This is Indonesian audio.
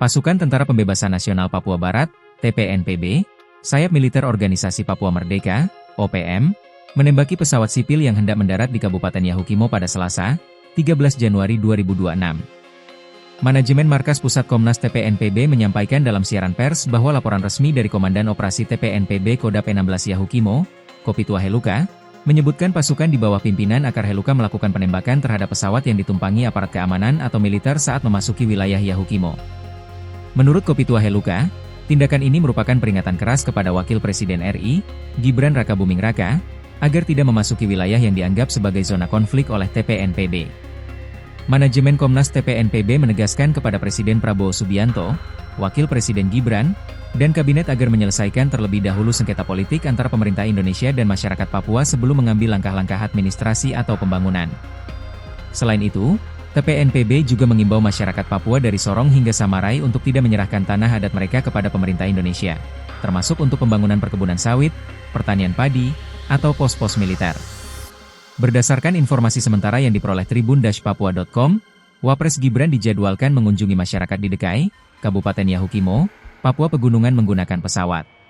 Pasukan Tentara Pembebasan Nasional Papua Barat, TPNPB, sayap militer Organisasi Papua Merdeka, OPM, menembaki pesawat sipil yang hendak mendarat di Kabupaten Yahukimo pada Selasa, 13 Januari 2026. Manajemen Markas Pusat Komnas TPNPB menyampaikan dalam siaran pers bahwa laporan resmi dari Komandan Operasi TPNPB Kodap 16 Yahukimo, Kopitua Heluka, menyebutkan pasukan di bawah pimpinan Akar Heluka melakukan penembakan terhadap pesawat yang ditumpangi aparat keamanan atau militer saat memasuki wilayah Yahukimo. Menurut Kopitua Heluka, tindakan ini merupakan peringatan keras kepada Wakil Presiden RI, Gibran Rakabuming Raka, agar tidak memasuki wilayah yang dianggap sebagai zona konflik oleh TPNPB. Manajemen Komnas TPNPB menegaskan kepada Presiden Prabowo Subianto, Wakil Presiden Gibran, dan Kabinet agar menyelesaikan terlebih dahulu sengketa politik antara pemerintah Indonesia dan masyarakat Papua sebelum mengambil langkah-langkah administrasi atau pembangunan. Selain itu, TPNPB juga mengimbau masyarakat Papua dari Sorong hingga Samarai untuk tidak menyerahkan tanah adat mereka kepada pemerintah Indonesia, termasuk untuk pembangunan perkebunan sawit, pertanian padi, atau pos-pos militer. Berdasarkan informasi sementara yang diperoleh tribun-papua.com, Wapres Gibran dijadwalkan mengunjungi masyarakat di Dekai, Kabupaten Yahukimo, Papua Pegunungan menggunakan pesawat.